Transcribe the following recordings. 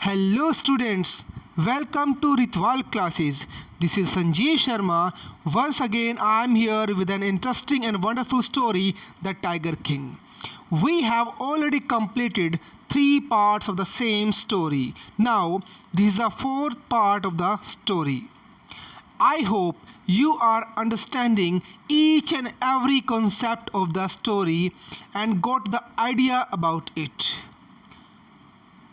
Hello students, welcome to Ritwal classes. This is Sanjeev Sharma. Once again I am here with an interesting and wonderful story, The Tiger King. We have already completed 3 parts of the same story. Now this is the 4th part of the story. I hope you are understanding each and every concept of the story and got the idea about it.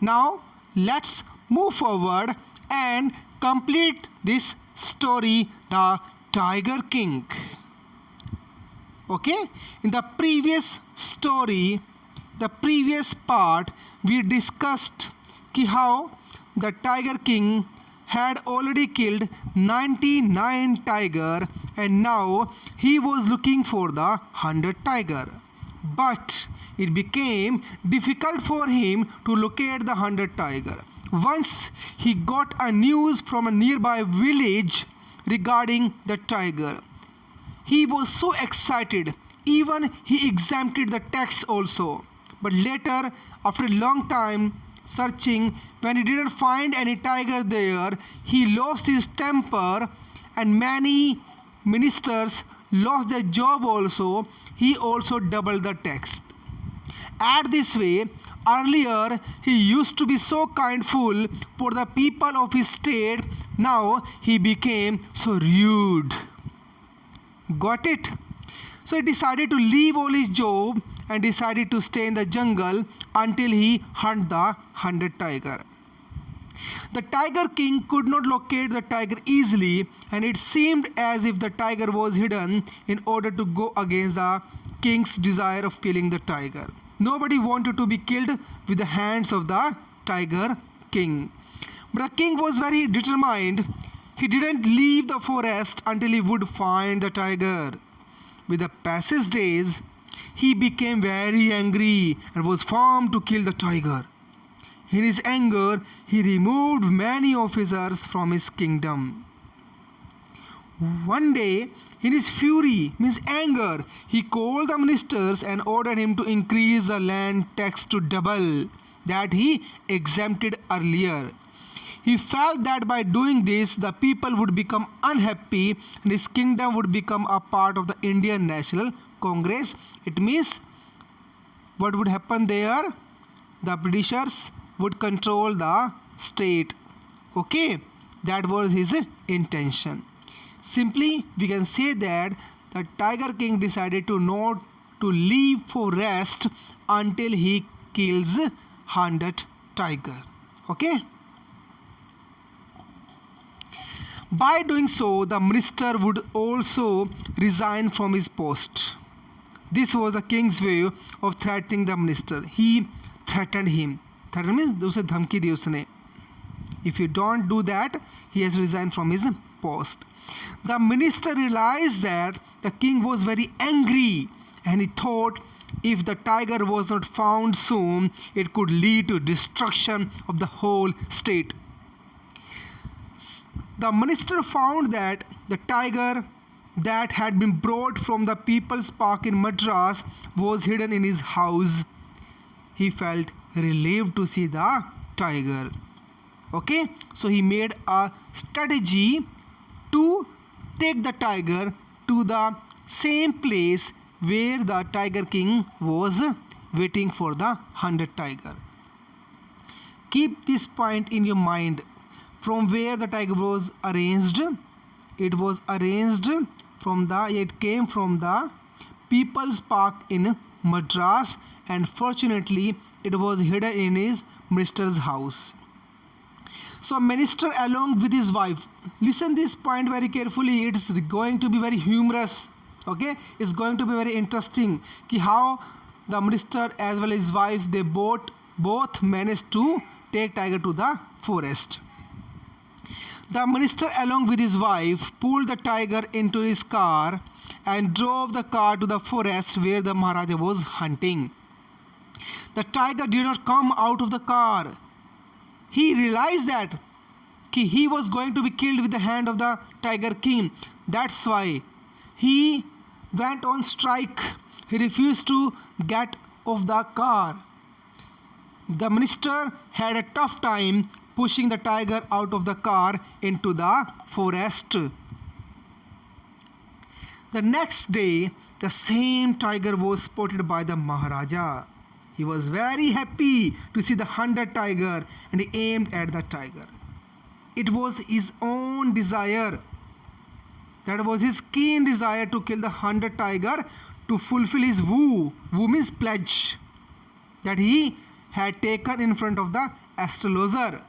Now let's move forward and complete this story, The Tiger King. Okay, in the previous story, the previous part, we discussed how the Tiger King had already killed 99 tiger and now he was looking for the 100 tiger. But it became difficult for him to locate the 100 tiger. Once he got a news from a nearby village regarding the tiger. He was so excited, even he exempted the tax also. But later, after a long time searching, when he didn't find any tiger there, he lost his temper and many ministers lost their job also. He also doubled the tax. At this way, earlier he used to be so kindful for the people of his state, now he became so rude. Got it? So he decided to leave all his job and decided to stay in the jungle until he hunt the 100 tiger. The Tiger King could not locate the tiger easily and it seemed as if the tiger was hidden in order to go against the king's desire of killing the tiger. Nobody wanted to be killed with the hands of the Tiger King. But the king was very determined. He didn't leave the forest until he would find the tiger. With the passage days, he became very angry and was formed to kill the tiger. In his anger, he removed many officers from his kingdom. One day, in his fury, means anger, he called the ministers and ordered him to increase the land tax to double that he exempted earlier. He felt that by doing this, the people would become unhappy and his kingdom would become a part of the Indian National Congress. It means what would happen there? The Britishers would control the state. Okay, that was his intention. Simply, we can say that the Tiger King decided to not to leave for rest until he kills 100 tiger. Okay. By doing so, the minister would also resign from his post. This was the king's way of threatening the minister. He threatened him. Threatened means उसे धमकी दी उसने. If you don't do that, he has resigned from his post. The minister realized that the king was very angry and he thought if the tiger was not found soon, it could lead to destruction of the whole state. The minister found that the tiger that had been brought from the People's Park in Madras was hidden in his house. He felt relieved to see the tiger. Okay, so he made a strategy to take the tiger to the same place where the Tiger King was waiting for the 100 tiger. Keep this point in your mind. From where the tiger was arranged, it came from the People's Park in Madras and fortunately it was hidden in his minister's house. So minister along with his wife, listen this point very carefully, it's going to be very humorous. Okay, it's going to be very interesting how the minister as well as his wife, they both managed to take tiger to the forest. The minister along with his wife pulled the tiger into his car and drove the car to the forest where the Maharaja was hunting. The tiger did not come out of the car. He realized that he was going to be killed with the hand of the Tiger King. That's why he went on strike. He refused to get off the car. The minister had a tough time pushing the tiger out of the car into the forest. The next day, the same tiger was spotted by the Maharaja. He was very happy to see the hunted tiger and he aimed at the tiger. It was his own desire. That was his keen desire to kill the hunted tiger to fulfill his vow. Vow means pledge that he had taken in front of the astrologer,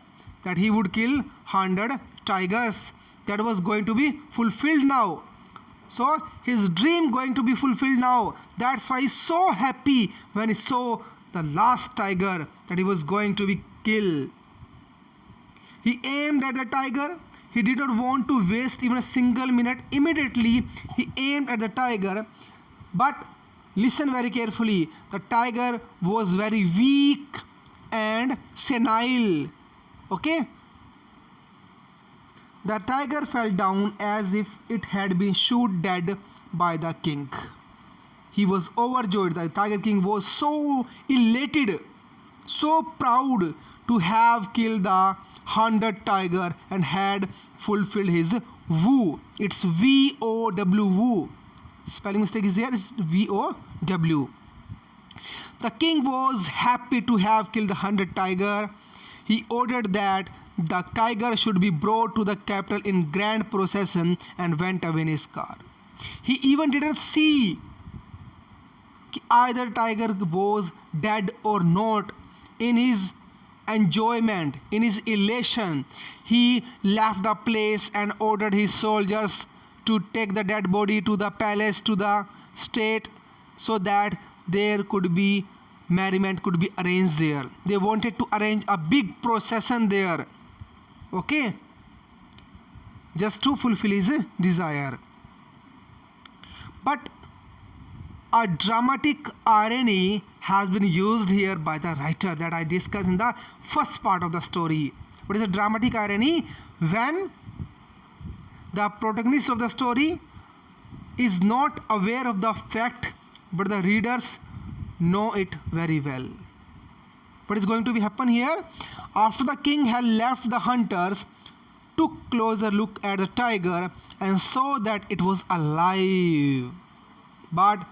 that he would kill 100 tigers. That was going to be fulfilled now. So his dream going to be fulfilled now. That's why he's so happy when he saw the last tiger that he was going to be killed. He aimed at the tiger. He did not want to waste even a single minute. Immediately he aimed at the tiger. But listen very carefully. The tiger was very weak and senile. Okay? The tiger fell down as if it had been shot dead by the king. He was overjoyed. The Tiger King was so elated, so proud to have killed the hunted tiger and had fulfilled his vow. It's V-O-W, vow. Spelling mistake is there. It's V-O-W. The king was happy to have killed the hunted tiger. He ordered that the tiger should be brought to the capital in grand procession and went away in his car. He even didn't see either tiger was dead or not. In his enjoyment, in his elation, he left the place and ordered his soldiers to take the dead body to the palace, to the state, so that there could be merriment could be arranged there. They wanted to arrange a big procession there. Okay, just to fulfill his desire. But a dramatic irony has been used here by the writer that I discussed in the first part of the story. What is a dramatic irony? When the protagonist of the story is not aware of the fact, but the readers know it very well. What is going to be happen here? After the king had left, the hunters took closer look at the tiger and saw that it was alive. But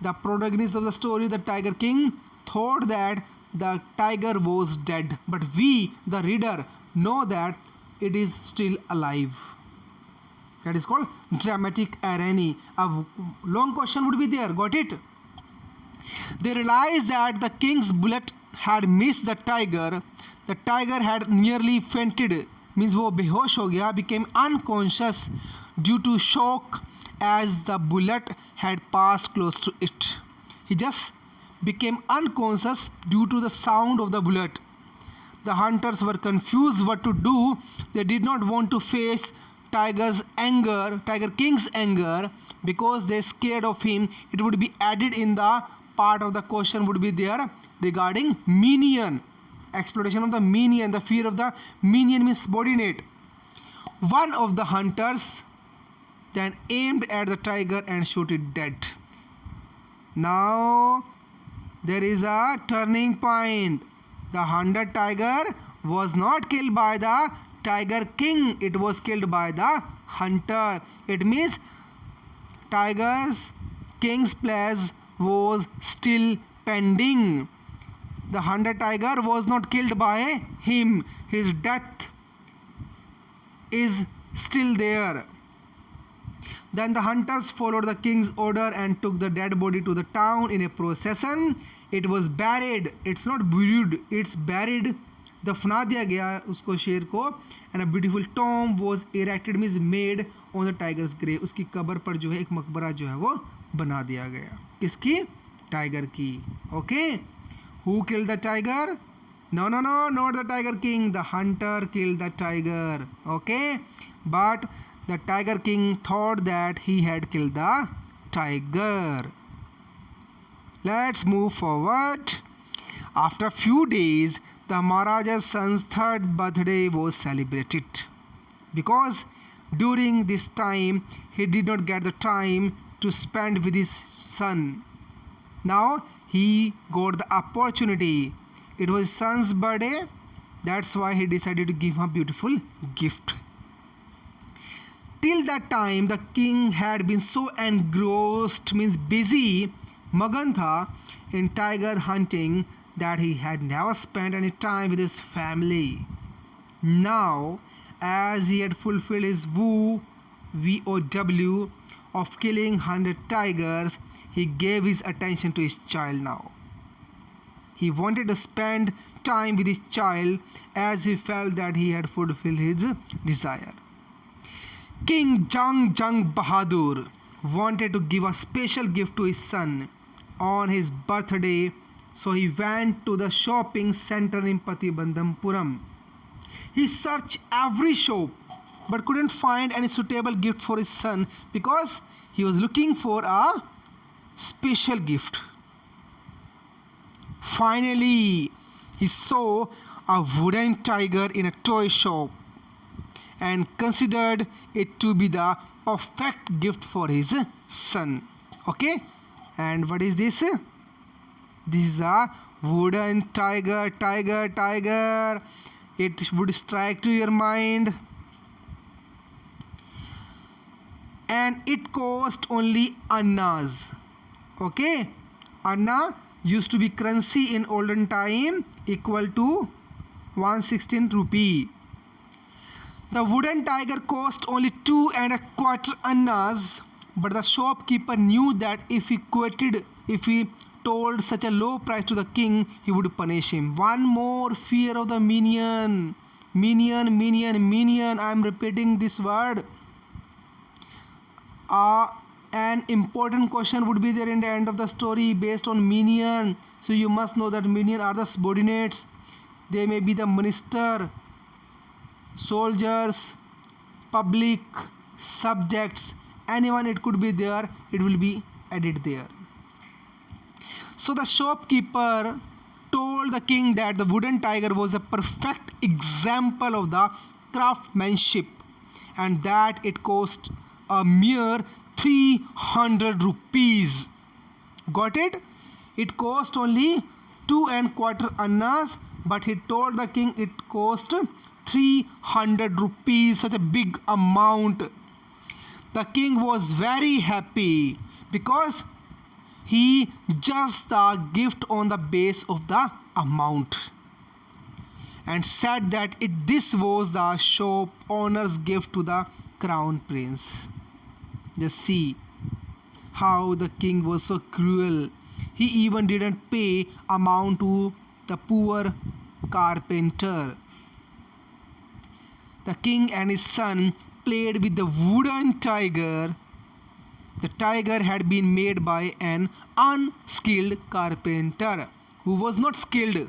the protagonist of the story, the Tiger King, thought that the tiger was dead. But we, the reader, know that it is still alive. That is called dramatic irony. A long question would be there. Got it? They realized that the king's bullet had missed the tiger. The tiger had nearly fainted, means वो बेहोश हो गया, became unconscious due to shock as the bullet had passed close to it. He just became unconscious due to the sound of the bullet. The hunters were confused what to do. They did not want to face Tiger King's anger, because they scared of him. It would be added in the part of the question would be there regarding minion, exploitation of the minion. The fear of the minion means subordinate. One of the hunters then aimed at the tiger and shot it dead. Now there is a turning point. The hunted tiger was not killed by the Tiger King. It was killed by the hunter. It means King's place was still pending. The hunted tiger was not killed by him. His death is still there. Then the hunters followed the king's order and took the dead body to the town in a procession. It was buried. It's not buried. It's buried. दफना दिया गया उसको, शेर को. And a beautiful tomb was erected means made on the tiger's grave. उसकी कब्र पर जो है एक मकबरा जो है वो बना दिया गया. किसकी? टाइगर की. Okay. Who killed the tiger? No, not the Tiger King. The hunter killed the tiger. Okay, but the Tiger King thought that he had killed the tiger. Let's move forward. After a few days, the Maharaja's son's third birthday was celebrated. Because during this time, he did not get the time to spend with his son. Now he got the opportunity. It was his son's birthday. That's why he decided to give him a beautiful gift. Till that time, the king had been so engrossed, means busy, magan tha, in tiger hunting that he had never spent any time with his family. Now, as he had fulfilled his VOW of killing 100 tigers, he gave his attention to his child now. He wanted to spend time with his child as he felt that he had fulfilled his desire. King Jang Bahadur wanted to give a special gift to his son on his birthday, so he went to the shopping center in Patibandhampuram. He searched every shop but couldn't find any suitable gift for his son because he was looking for a special gift. Finally, he saw a wooden tiger in a toy shop and considered it to be the perfect gift for his son. Okay, and what is this? This is a wooden tiger. It would strike to your mind. And it cost only annas. Okay, anna used to be currency in olden time, equal to 116 rupee. The wooden tiger cost only 2.25 annas, but the shopkeeper knew that if he told such a low price to the king, he would punish him. One more fear of the minion. Minion. I am repeating this word. An important question would be there in the end of the story based on minion. So you must know that minion are the subordinates. They may be the minister, soldiers, public, subjects, anyone it could be there, it will be added there. So the shopkeeper told the king that the wooden tiger was a perfect example of the craftsmanship and that it cost a mere 300 rupees. Got it? It cost only 2.25 annas, but he told the king it cost 300 rupees, such a big amount. The king was very happy because he judged the gift on the base of the amount and said that this was the shop owner's gift to the crown prince. Just see how the king was so cruel. He even didn't pay amount to the poor carpenter. The king and his son played with the wooden tiger. The tiger had been made by an unskilled carpenter who was not skilled.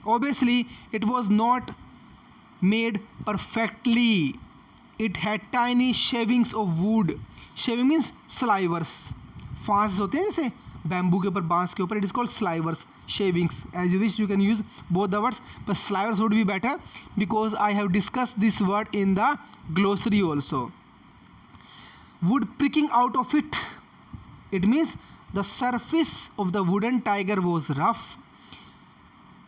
Obviously, it was not made perfectly. It had tiny shavings of wood. Shaving means slivers. फांस होते हैं जैसे bamboo के ऊपर, बांस के ऊपर. It is called slivers, shavings. As you wish, you can use both the words, but slivers would be better because I have discussed this word in the glossary also. Wood pricking out of it. It means the surface of the wooden tiger was rough.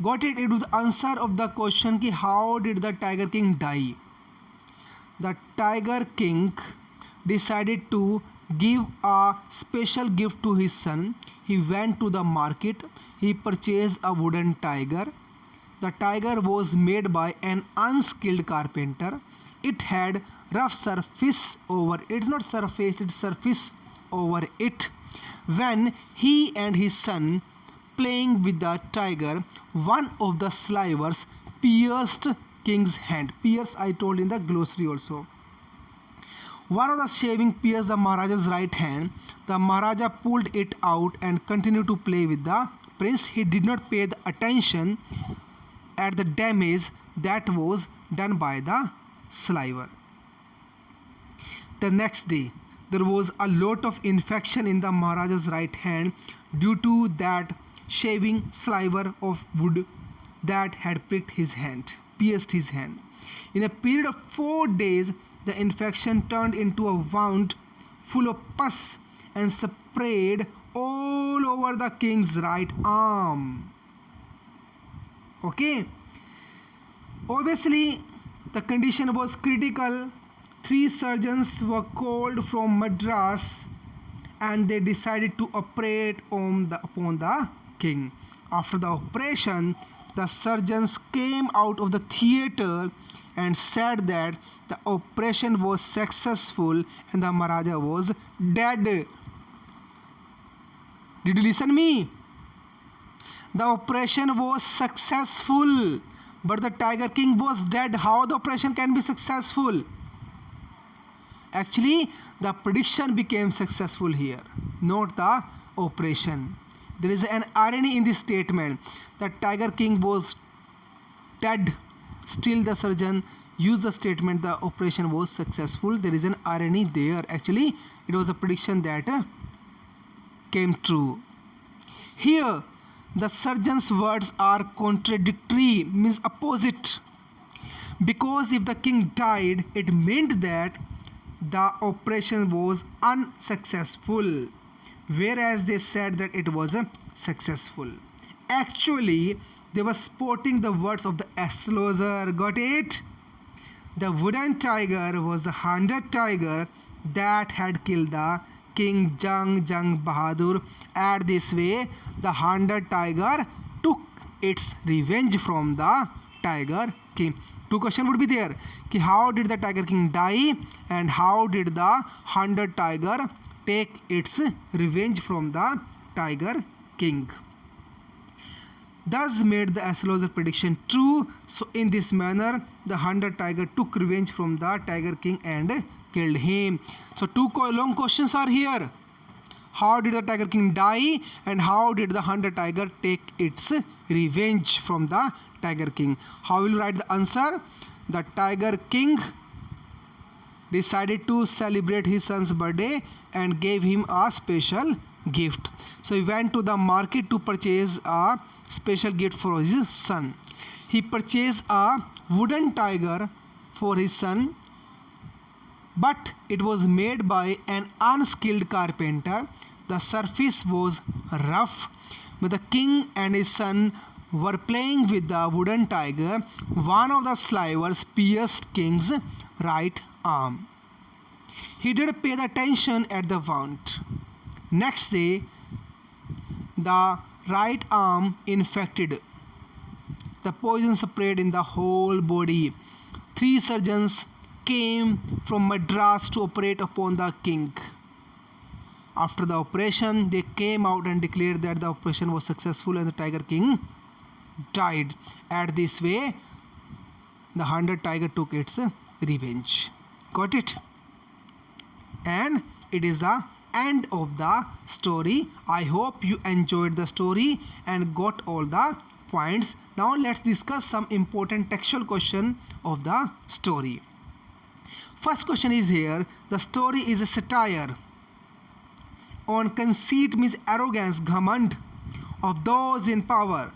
Got it? It was the answer of the question ki how did the Tiger King die? The Tiger King decided to give a special gift to his son. He went to the market. He purchased a wooden tiger. The tiger was made by an unskilled carpenter. It had rough surface over it, not surface, it's surface over it. When he and his son playing with the tiger, one of the slivers pierced king's hand. Pierce I told in the glossary also. One of the shaving pierced the Maharaja's right hand. The Maharaja pulled it out and continued to play with the prince. He did not pay the attention at the damage that was done by the sliver. The next day, there was a lot of infection in the Maharaja's right hand due to that shaving sliver of wood that had pricked his hand, pierced his hand. In a period of 4 days, the infection turned into a wound full of pus and spread all over the king's right arm. Okay. Obviously, the condition was critical. 3 surgeons were called from Madras and they decided to operate upon the king. After the operation, the surgeons came out of the theater and said that the operation was successful and the Maharaja was dead. Did you listen me? The operation was successful, but the Tiger King was dead. How the operation can be successful? Actually, the prediction became successful here, not the operation. There is an irony in this statement. The Tiger King was dead. Still the surgeon used the statement the operation was successful. There is an irony there. Actually, it was a prediction that came true. Here, the surgeon's words are contradictory, means opposite. Because if the king died, it meant that the operation was unsuccessful, whereas they said that it was successful. Actually, they were sporting the words of the astrologer. Got it? The wooden tiger was the 100 tiger that had killed the King Jung Bahadur. At this way, the 100 tiger took its revenge from the Tiger King. Two questions would be there. Ki how did the Tiger King die and how did the 100 tiger take its revenge from the Tiger King? Thus made the astrologer prediction true. So in this manner, the 100 tiger took revenge from the Tiger King and killed him. So two long questions are here. How did the Tiger King die and how did the 100 tiger take its revenge from the Tiger King? How will you write the answer? The Tiger King decided to celebrate his son's birthday and gave him a special gift. So he went to the market to purchase a special gift for his son. He purchased a wooden tiger for his son, but it was made by an unskilled carpenter. The surface was rough. When the king and his son were playing with the wooden tiger, one of the slivers pierced king's right arm. He did pay the attention at the wound. Next day, the right arm infected. The poison spread in the whole body. 3 surgeons came from Madras to operate upon the king. After the operation, they came out and declared that the operation was successful and the Tiger King died. At this way, the 100 tiger took its revenge. Got it? And it is the end of the story. I hope you enjoyed the story and got all the points. Now let's discuss some important textual question of the story. First question is here. The story is a satire on conceit, means arrogance, ghamand of those in power,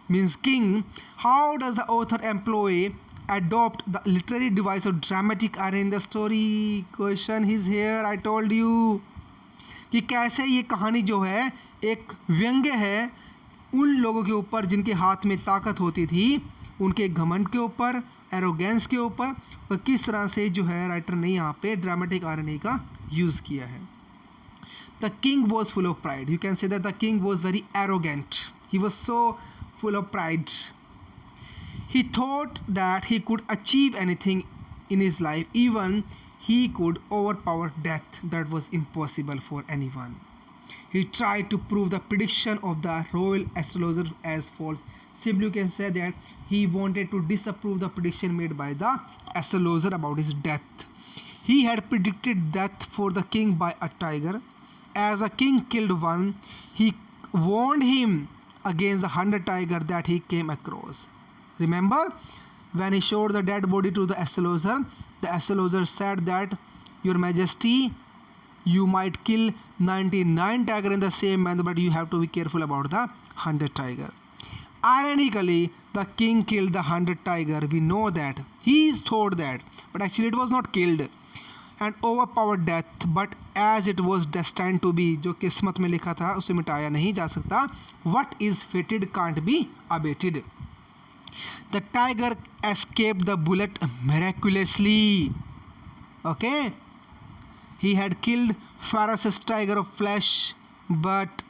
means king. How does the author employ adopt the literary device of dramatic irony in the story? Question is here. I told you कि कैसे ये कहानी जो है एक व्यंग्य है उन लोगों के ऊपर जिनके हाथ में ताकत होती थी, उनके घमंड के ऊपर, एरोगेंस के ऊपर, और किस तरह से जो है राइटर ने यहाँ पे ड्रामेटिक आयरनी का यूज़ किया है. The king was full of pride. You can say that the king was very arrogant. He was so full of pride. He thought that he could achieve anything in his life, even he could overpower death. That was impossible for anyone. He tried to prove the prediction of the royal astrologer as false. Simply you can say that he wanted to disapprove the prediction made by the astrologer about his death. He had predicted death for the king by a tiger. As the king killed one, he warned him against the 100 tiger that he came across. Remember, when he showed the dead body to the astrologer said that, Your Majesty, you might kill 99 tiger in the same manner, but you have to be careful about the 100 tiger. Ironically, the king killed the 100 tiger. We know that. He thought that, but actually it was not killed. And overpowered death, but as it was destined to be, जो किस्मत में लिखा था उसे मिटाया नहीं जा सकता. What is fated can't be abated. The tiger escaped the bullet miraculously. Okay, he had killed ferocious tiger of flesh, but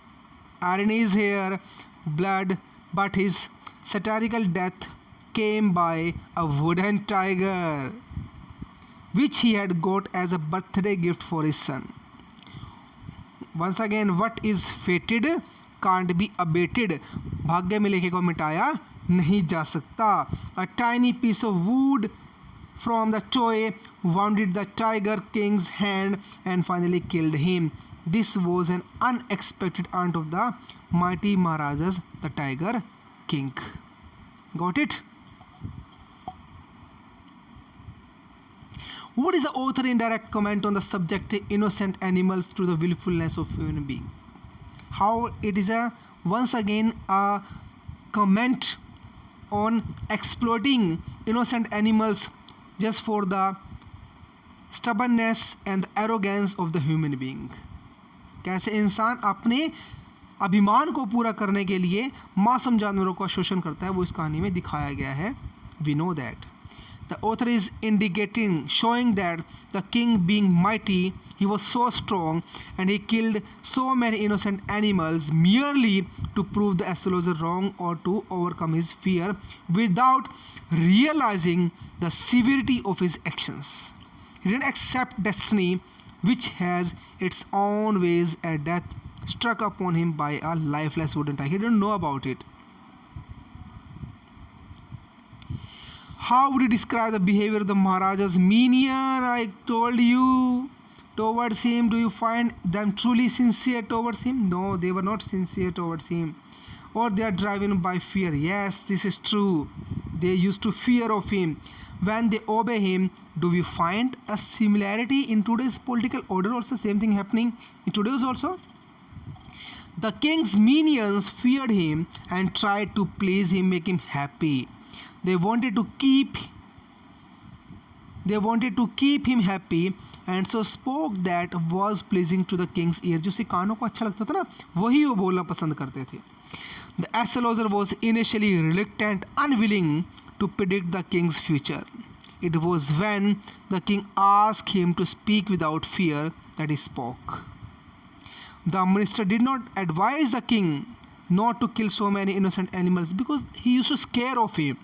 irony is here, blood, but his satirical death came by a wooden tiger, which he had got as a birthday gift for his son. Once again, what is fated can't be abated. भाग्य में लिखे को मिटाया नहीं जा सकता. A tiny piece of wood from the toy wounded the tiger king's hand and finally killed him. This was an unexpected aunt of the mighty Maharajas, the Tiger King. Got it? What is the author indirect comment on the subject innocent animals to the willfulness of human being? How it is a once again a comment on exploiting innocent animals just for the stubbornness and the arrogance of the human being. कैसे इंसान अपने अभिमान को पूरा करने के लिए मासूम जानवरों का शोषण करता है, वो इस कहानी में दिखाया गया है. We know that. The author is indicating, showing that the king being mighty, he was so strong and he killed so many innocent animals merely to prove the astrologer wrong or to overcome his fear without realizing the severity of his actions. He didn't accept destiny, which has its own ways, and death struck upon him by a lifeless wooden tiger. He didn't know about it. How would you describe the behavior of the Maharaja's minion? I told you towards him. Do you find them truly sincere towards him? No, they were not sincere towards him. Or they are driven by fear. Yes, this is true. They used to fear of him. When they obey him, do we find a similarity in today's political order also? Same thing happening in today's also? The king's minions feared him and tried to please him, make him happy. They wanted to keep him happy and so spoke that was pleasing to the king's ear. जो उसे कानों को अच्छा लगता था ना, वही वो बोलना पसंद करते थे. The astrologer was initially reluctant, unwilling to predict the king's future. It was when the king asked him to speak without fear that he spoke. The minister did not advise the king not to kill so many innocent animals because he used to scare of him.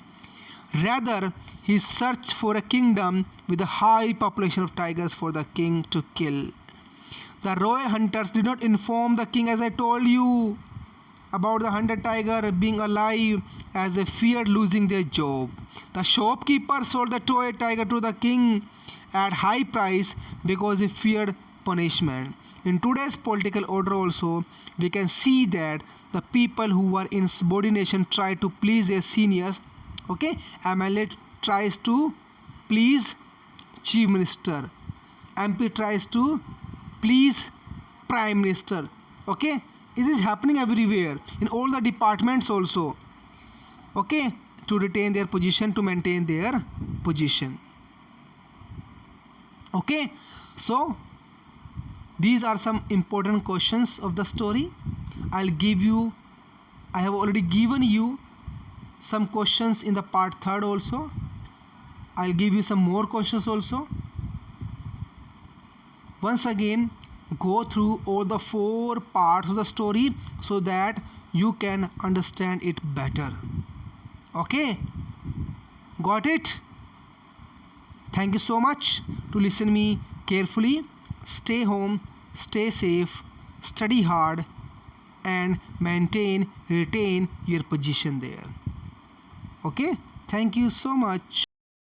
Rather, he searched for a kingdom with a high population of tigers for the king to kill. The royal hunters did not inform the king, as I told you, about the hunted tiger being alive, as they feared losing their job. The shopkeeper sold the toy tiger to the king at high price because he feared punishment. In today's political order also, we can see that the people who are in subordination try to please their seniors. Okay, MLA tries to please chief minister, MP tries to please prime minister. Okay, it is happening everywhere in all the departments also. Okay, to retain their position, to maintain their position. Okay, so these are some important questions of the story. I have already given you some questions in the part 3rd also. I'll give you some more questions also. Once again, go through all the 4 parts of the story so that you can understand it better. Okay, got it? Thank you so much to listen me carefully. Stay home, stay safe, study hard and retain your position there. Okay, thank you so much.